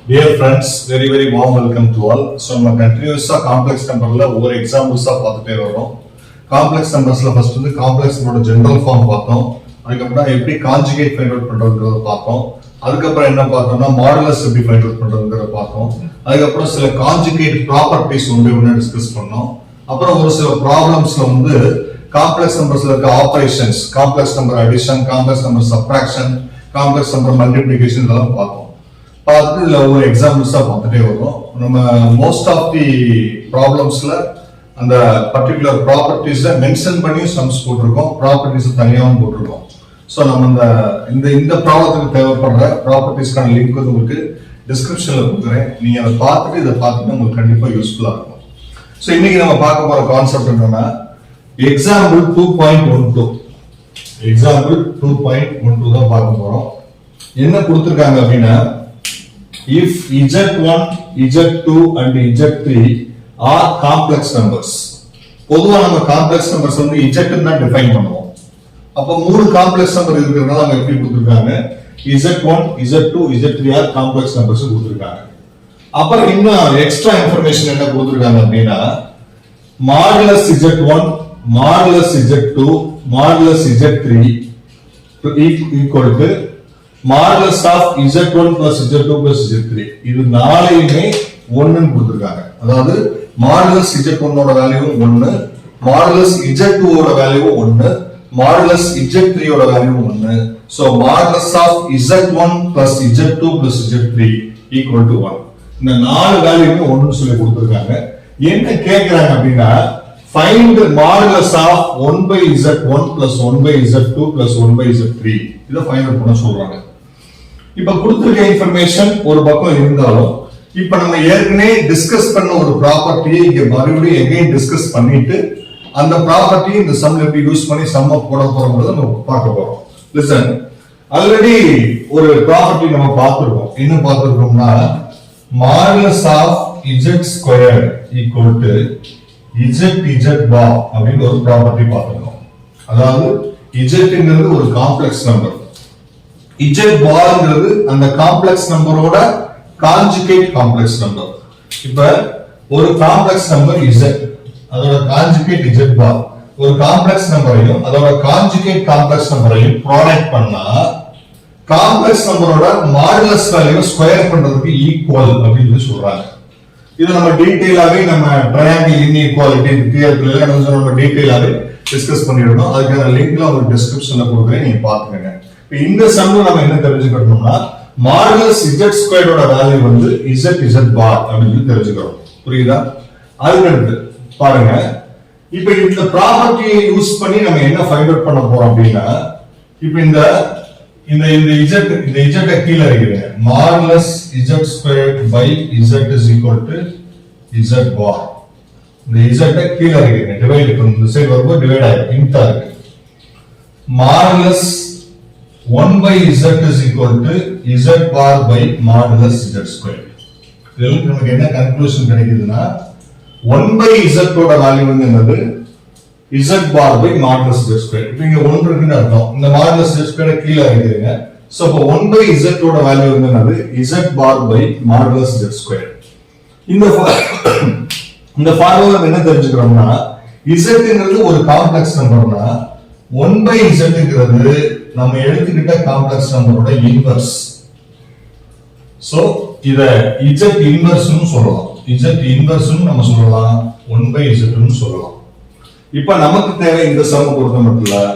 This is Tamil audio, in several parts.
Dear friends, very warm welcome to all. So நம்ம கண்டினியூஸா காம்ப்ளெக்ஸ் நம்பர்ல ஒவ்வொரு எக்ஸாம்பிள்ஸா பார்த்துட்டே வரோம். காம்ப்ளெக்ஸ் நம்பர்ஸ்ல ஃபர்ஸ்ட் வந்து காம்ப்ளெக்ஸ் நம்பரோட ஜெனரல் ஃபார்ம் பார்த்தோம். அதுக்கப்புறம் எப்படி கான்ஜுகேட் ஃபைண்ட் அவுட் பண்றதுங்கறத பார்த்தோம். அதுக்கப்புறம் என்ன பார்த்தோம்னா மாடுலஸ் எப்படி ஃபைண்ட் அவுட் பண்றதுங்கறத பார்த்தோம். அதுக்கப்புறம் சில கான்ஜுகேட் ப்ராப்பர்ட்டிஸ் ஒன்று டிஸ்கஸ் பண்ணோம். அப்புறம் ஒரு சில ப்ராப்ளம்ஸ்ல வந்து காம்ப்ளெக்ஸ் நம்பர்ஸ்ல இருக்க operations, complex number addition, complex number subtraction, complex number multiplication இதெல்லாம் பார்த்தோம். பார்த்துட்டு இதுல ஒவ்வொரு எக்ஸாம்பிள்ஸா பார்த்துட்டே வரும். நம்ம மோஸ்ட் ஆஃப் தி ப்ராப்ளம்ஸ்ல அந்த பர்டிகுலர் ப்ராப்பர்ட்டிஸை மென்ஷன் பண்ணி சம்ஸ் போட்டிருக்கோம், ப்ராப்பர்ட்டிஸ் தனியாகவும் போட்டிருக்கோம். ஸோ நம்ம இந்த ப்ராப்ளத்துக்கு தேவைப்படுற ப்ராப்பர்ட்டிஸ்க்கான லிங்க் வந்து உங்களுக்கு டிஸ்கிரிப்ஷன்ல கொடுக்குறேன். நீங்க அதை பார்த்துட்டு இதை பார்த்துட்டு உங்களுக்கு கண்டிப்பா யூஸ்ஃபுல்லா இருக்கும். ஸோ இன்னைக்கு நம்ம பார்க்க போற கான்செப்ட் என்னன்னா எக்ஸாம்பிள் 2.12 எக்ஸாம்பிள் 2.12 தான் பார்க்க போறோம். என்ன கொடுத்திருக்காங்க அப்படின்னா if z1 z2 and z3 are complex numbers. பொதுவா நம்ம காம்ப்ளெக்ஸ் நம்பர்ஸ் வந்து z ன்னு தான் டிஃபைன் பண்ணுவோம். அப்ப மூணு காம்ப்ளெக்ஸ் நம்பர் இருக்குறதுனால அவங்க எப்படி கொடுத்திருக்காங்க z1 z2 z3 are complex numbers கொடுத்திருக்காங்க. அப்புறம் இன்னும் எக்ஸ்ட்ரா இன்ஃபர்மேஷன் என்ன கொடுத்திருக்காங்க அப்படின்னா modulus z1 modulus z2 modulus z3 equal to modulus of z1 plus z2 plus z3 இது நாளையுமே 1 ன்னு கொடுத்திருக்காங்க. அதாவது மாடுலஸ் z1 ஓட வேல்யூ 1, மாடுலஸ் z2 ஓட வேல்யூ 1, மாடுலஸ் z3 ஓட value 1. So modulus of z1 plus z2 plus z3 equal to 1. இந்த நாலு வேல்யூமே 1 ன்னு சொல்லி கொடுத்திருக்காங்க. என்ன கேக்குறாங்க அப்படின்னா find modulus of 1 by z1 plus 1 by z2 plus 1 by z3 இத ஃபைண்ட் அவுட் பண்ண சொல்றாங்க. இப்ப கொடுத்திருக்க இன்ஃபர்மேஷன் ஒரு பக்கம் இருந்தாலும் இப்ப நம்ம ஏற்கனவே டிஸ்கஸ் பண்ண ஒரு ப்ராப்பர்ட்டியை இங்க மறுபடியும் எகைன் டிஸ்கஸ் பண்ணிட்டு அந்த ப்ராப்பர்ட்டியை இந்த சம்ல எப்படி யூஸ் பண்ணி சம்ம போட போறோம்ன்றத நம்ம பார்க்க போறோம். லிசன், ஆல்ரெடி ஒரு ப்ராப்பர்ட்டி நம்ம பார்த்திருக்கோம். என்ன பார்த்திருக்கோம்னா modulus of z squared equal to z bar அப்படின்னு ஒரு ப்ராப்பர்ட்டி பார்த்திருக்கோம். அதாவது z ஒரு காம்ப்ளெக்ஸ் நம்பர், z barங்கிறது அந்த காம்ப்ளெக்ஸ் நம்பரோட கான்ஜுகேட் காம்ப்ளெக்ஸ் நம்பர். இப்ப ஒரு காம்ப்ளெக்ஸ் நம்பர் z, அதோட கான்ஜுகேட் z bar ஒரு காம்ப்ளெக்ஸ் நம்பரையும் அதோட கான்ஜுகேட் காம்ப்ளெக்ஸ் நம்பரையும் ப்ராடக்ட் பண்ணா காம்ப்ளெக்ஸ் நம்பரோட மாடுலஸ் வேல்யூ ஸ்கொயர் பண்றதுக்கு ஈக்குவல் அப்படின்னு சொல்றாங்க. இது நம்ம டீடைலாவே நம்ம ட்ரையாங்கிள் இன்இக்வாலிட்டி தியரத்துல நம்ம டீடைலாவே டிஸ்கஸ் பண்ணிருக்கோம். அதுக்கான லிங்க்ல உங்களுக்கு டிஸ்கிரிப்ஷன்ல கொடுக்குறேன், நீங்க பாத்துக்கங்க. இப்போ இந்த சம்ல நம்ம என்ன தெரிஞ்சுக்கணும்னா மாடுலஸ் z ஸ்கொயரோட வேல்யூ வந்து z bar அப்படின்னு தெரிஞ்சுக்கிறோம். புரியுதா? அதுக்கு பாருங்க, இப்போ இந்த ப்ராப்பர்ட்டியை யூஸ் பண்ணி நம்ம என்ன ஃபைண்ட் அவுட் பண்ண போறோம் அப்படின்னா இப்போ இந்த z கீழே இருக்கிறீங்க modulus z square by z is equal to z bar. இந்த z கீழே இருக்கிறீங்க டிவைட் பண்ணி இந்த சைடு வரும்போது டிவைட் ஆயிடும் இன்டா இருக்கு. Modulus 1 by z is equal to z bar by modulus z square. இதுல நமக்கு என்ன கன்க்ளூஷன் கிடைக்குதுன்னா 1 by z ஓட வேல்யூ வந்து என்னது z bar by modulus z square. இப்போ இங்க 1 இருக்குன்னு அர்த்தம். இந்த modulus z square கீழ இருக்குங்க. சோ அப்ப 1 by z ஓட வேல்யூ வந்து என்னது z bar by modulus z square. இந்த ஃபார்முலா என்ன தெரிஞ்சுக்கிறோம்னா z ஒரு காம்ப்ளெக்ஸ் நம்பர்னா 1 by z நம்ம எடுத்துக்கிட்ட காம்ப்ளெக்ஸ் நம்பரோட இன்வெர்ஸ். சோ இத z இன்வெர்ஸ் னு சொல்லலாம், z இன்வெர்ஸ் னு நம்ம சொல்லலாம், 1 by z னு சொல்லலாம். இப்ப நமக்கு தேவை இந்த சம் பொறுத்த மட்டும்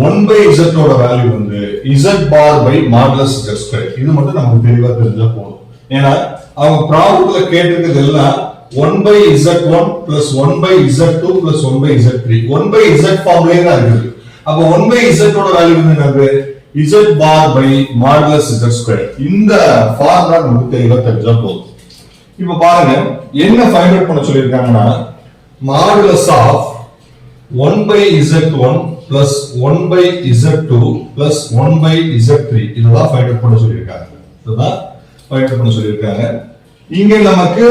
1 by z ஓட வேல்யூ வந்து z bar by modulus z square. இது மட்டும் நமக்கு தெளிவா தெரிஞ்சா போதும். ஏன்னா அவங்க ப்ராப்ளம்ல கேட்டிருக்கிறது எல்லாம் 1 by z1 plus 1 by z2 plus 1 by z3 1 by z ஃபார்முலாவே தான் இருக்குது. அப்ப 1 by z ஓட வேல்யூ வந்து என்னது z bar by modulus z square. இந்த ஃபார்முலா நமக்கு தெளிவா தெரிஞ்சா போதும். இப்ப பாருங்க என்ன ஃபைண்ட் அவுட் பண்ண சொல்லிருக்காங்கன்னா modulus of 1 by z1 plus 1 by z2 plus 1 by z3 இதெல்லாம் ஃபைண்ட் அவுட் பண்ண சொல்லிருக்காங்க. இதுதான் ஃபைண்ட் அவுட் பண்ண சொல்லிருக்காங்க. இங்க நமக்கு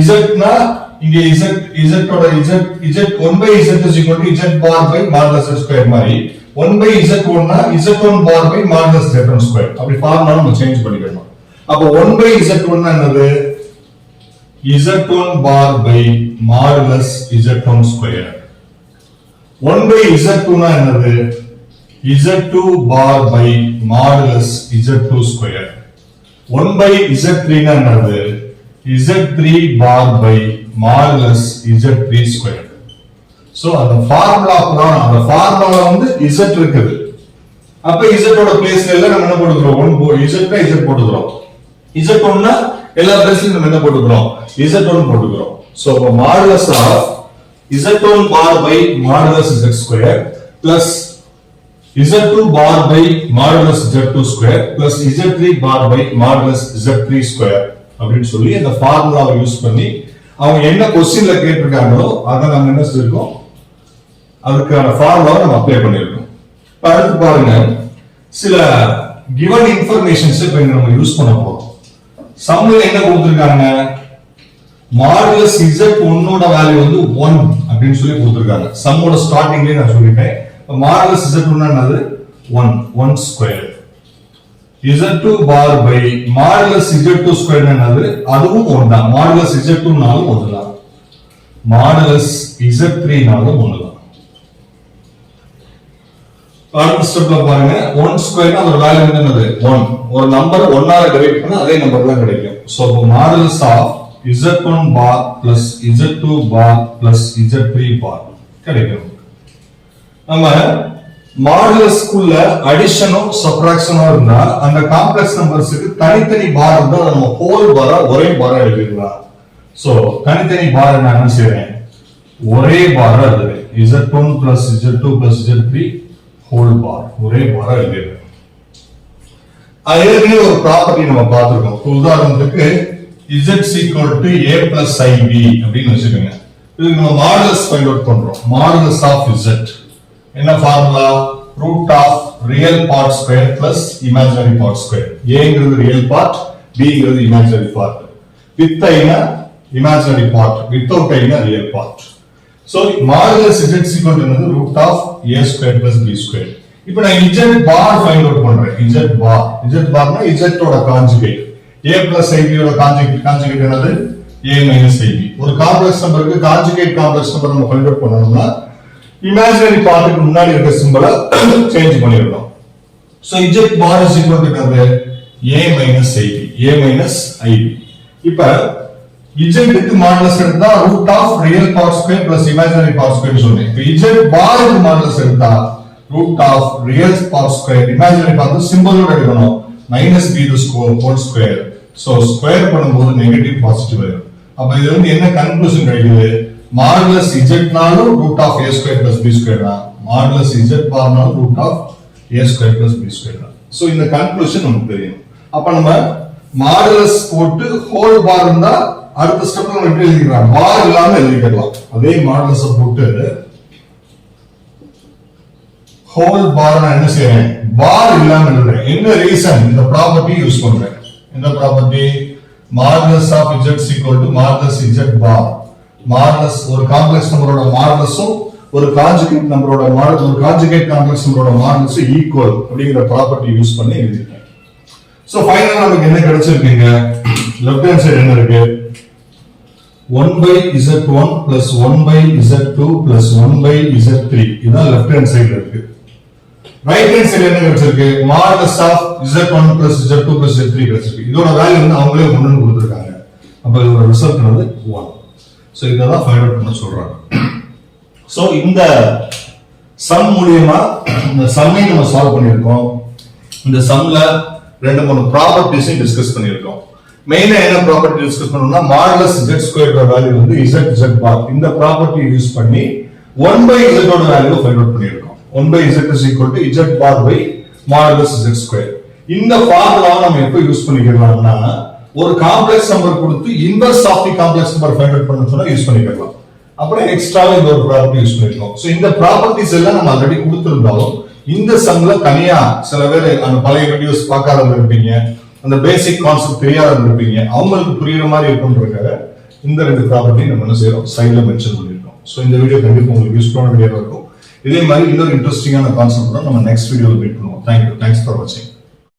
z னா இங்க z ஓட z 1 by z is equal to z bar by modulus z square மாதிரி 1 by z1 னா z1 bar by modulus z1 square அப்படி ஃபார்முலா நம்ம சேஞ்ச் பண்ணிக்கணும். அப்ப 1 by Z1 என்னது? Z1 bar by modulus Z1 square. 1 by Z2 என்னது? Z2 bar by modulus Z2 square. 1 by Z3 என்னது? Z3 bar by modulus Z3 square. So அந்த ஃபார்முலா வந்து Z இருக்குது. அப்ப Z ஓட பிளேஸ்ல எல்லாம் நம்ம என்ன போட்டுக்கிறோம்? Z னா Z போட்டுக்கிறோம். Z1 னா எல்லா பிளேஸ்லயும் நம்ம என்ன போட்டுக்கிறோம்? Z1 போட்டுக்கிறோம். So modulus of Z1 bar by modulus Z square plus Z2 bar by modulus Z2 square plus Z3 bar by modulus Z3 square அப்படின்னு சொல்லி அந்த ஃபார்முலாவை யூஸ் பண்ணி அவங்க என்ன क्वेश्चनல கேட்டிருக்காங்களோ அத நாம என்ன சொல்லிருக்கோம்? அதுக்கான ஃபார்முலாவை நம்ம அப்ளை பண்ணிருக்கோம். இப்ப அடுத்து பாருங்க, சில given informations இப்ப நம்ம யூஸ் பண்ண போறோம். சம்ல என்ன கொடுத்திருக்காங்க? மாடுலஸ் Z1 ஓட வேல்யூ வந்து 1 அப்படினு சொல்லி கொடுத்திருக்காங்க. சம்மோட ஸ்டார்டிங்லயே நான் சொல்லிட்டேன். மாடுலஸ் Z1 என்னது? 1 square. Z2 bar by modulus Z2 square என்னது? அதுவும் 1 தான். மாடுலஸ் Z2 னாலும் 1 தான். மாடுலஸ் Z3 னாலும் 1 தான். அடுத்த ஸ்டெப்ல பாருங்க, 1 ஸ்கொயர்னா அதோட வேல்யூ என்னது? 1. ஒரு நம்பர் 1 ஆல டிவைட் பண்ணா அதே நம்பர் தான் கிடைக்கும். So modulus of Z1 bar plus Z2 bar plus Z3 bar கிடைக்கும். நம்ம மாடுலஸ்க்குள்ள அடிஷனும் சப்ட்ராக்ஷனும் இருந்தா அந்த காம்ப்ளெக்ஸ் நம்பர்ஸ்க்கு தனித்தனி பார் இருந்தா நம்ம ஹோல் பாரா ஒரே பாரா எழுதிடலாம். சோ தனித்தனி பார் நான் என்ன செய்றேன்? ஒரே பாரா எழுதுறேன். Z1 plus Z2 plus Z3 whole பார் ஒரே பாரா எழுதிடுறேன். அதுலயே ஒரு ப்ராப்பர்ட்டி நம்ம பார்த்திருக்கோம். உதாரணத்துக்கு Z equal to A plus IB அப்படின்னு வச்சுக்கோங்க. இதுக்கு நம்ம மாடுலஸ் ஃபைண்ட் அவுட் பண்றோம். மாடுலஸ் ஆஃப் Z என்ன formula? Root of real part square plus imaginary part square. ஏங்கிறது ரியல் பார்ட், பிங்கிறது இமேஜினரி பார்ட். வித் ஐனா இமேஜினரி பார்ட், வித்தவுட் ஐனா real part. So modulus Z equal to root of A square plus B square. இப்போ நான் Z பார் ஃபைண்ட் அவுட் பண்றேன். Z பார்னா Z ஓட கான்ஜுகேட். A plus IB ஓட கான்ஜுகேட் என்னது? A minus IB. ஒரு காம்ப்ளெக்ஸ் நம்பருக்கு கான்ஜுகேட் காம்ப்ளெக்ஸ் நம்பர் நம்ம ஃபைண்ட் அவுட் பண்ணனும்னா இமேஜினரி பார்ட்டுக்கு முன்னாடி இருக்க சிம்பலை சேஞ்ச் பண்ணிரணும். So Z bar is equal to என்னது? A minus IB. A minus IB. இப்ப Z க்கு மாடுலஸ் எடுத்தா root of real part square plus imaginary part square சொல்றேன். இப்ப Z bar க்கு மாடுலஸ் எடுத்தா root of real part square imaginary part சிம்பலோட எடுக்கணும். minus b the whole square. So square பண்ணும்போது நெகட்டிவ் பாசிட்டிவ் வரும். அப்ப இதுல இருந்து என்ன கன்க்ளூஷன் கிடைக்குது? மாடுலஸ் Z னாலும் root of A square plus B square தான். மாடுலஸ் Z பார் னாலும் root of A square plus B square தான். சோ இந்த கன்க்ளூஷன் நமக்கு தெரியும். அப்ப நம்ம மாடுலஸ் போட்டு ஹோல் பார் இருந்தா அடுத்த ஸ்டெப்ல நம்ம எப்படி எழுதிக்கலாம்? பார் இல்லாம எழுதிக்கலாம். அதே மாடுலஸ் போட்டு ஹோல் பார் நான் என்ன செய்றேன்? பார் இல்லாம எழுதுறேன். என்ன ரீசன்? இந்த ப்ராப்பர்ட்டி யூஸ் பண்றேன். இந்த property modulus of Z equal to modulus Z bar. Modulus ஒரு காம்ப்ளெக்ஸ் நம்பரோட மாடுலஸும் ஒரு கான்ஜுகேட் நம்பரோட மாடுலஸ், ஒரு கான்ஜுகேட் காம்ப்ளெக்ஸ் நம்பரோட மாடுலஸ் ஈக்குவல் அப்படிங்கிற ப்ராப்பர்ட்டி யூஸ் பண்ணி எழுதிட்டேன். சோ ஃபைனலா நமக்கு என்ன கிடைச்சிருக்குங்க? லெஃப்ட் ஹேண்ட் சைடு என்ன இருக்கு? 1 by Z1 plus 1 by Z2 plus 1 by Z3. இதான் லெஃப்ட் ஹேண்ட் சைடுல இருக்கு. ரைட் ஹேண்ட் சைடுல என்ன கிடைச்சிருக்கு? Modulus of Z1 plus Z2 plus Z3 கிடைச்சிருக்கு. இதோட வேல்யூ வந்து அவங்களே 1 ன்னு கொடுத்திருக்காங்க. அப்ப இதோட ரிசல்ட் வந்து 1. சோ இததான் ஃபைண்ட் அவுட் பண்ண சொல்றாங்க. சோ இந்த சம் மூலமா இந்த சம்மை நம்ம சால்வ் பண்ணிருக்கோம். இந்த சம்ல 2-3 ப்ராப்பர்ட்டிஸ் டிஸ்கஸ் பண்ணிருக்கோம். மெயினா என்ன ப்ராப்பர்ட்டி டிஸ்கஸ் பண்ணோம்னா மாடுலஸ் Z ஸ்கொயர் வேல்யூ வந்து Z பார். இந்த ப்ராப்பர்ட்டி யூஸ் பண்ணி 1 by Z ஓட வேல்யூ ஃபைண்ட் அவுட் பண்ணிருக்கோம். 1 by Z is equal to Z bar by modulus Z square. இந்த ஃபார்முலாவை நம்ம எப்ப யூஸ் பண்ணிக்கலாம்னா ஒரு காம்ப்ளெக்ஸ் நம்பர் கொடுத்து inverse of the complex number find out பண்ண சொன்னா யூஸ் பண்ணிக்கலாம். அப்புறம் எக்ஸ்ட்ராவா இந்த ஒரு ப்ராப்பர்ட்டி யூஸ் பண்ணிருக்கோம். சோ இந்த ப்ராப்பர்ட்டிஸ் எல்லாம் நம்ம ஆல்ரெடி கொடுத்திருந்தாலும் இந்த சம்ல தனியா சில பேர் அந்த பழைய வீடியோஸ் பார்க்காதவங்க இருப்பீங்க, அந்த பேசிக் கான்செப்ட் தெரியாதவங்க இருப்பீங்க, அவங்களுக்கு புரியுற மாதிரி இருக்கும்ன்றதுக்காக இந்த 2 ப்ராப்பர்ட்டி நம்ம என்ன செய்யறோம்? சைடுல மென்ஷன் பண்ணிருக்கோம். சோ இந்த வீடியோ கண்டிப்பா உங்களுக்கு யூஸ்ஃபுல்லான வீடியோவா இருக்கும். இதே மாதிரி இன்னொரு இன்ட்ரெஸ்டிங்கான கான்செப்ட் நம்ம நெக்ஸ்ட் வீடியோல மீட் பண்ணுவோம். தேங்க்யூ. தேங்க்ஸ் ஃபார் வாட்சிங்.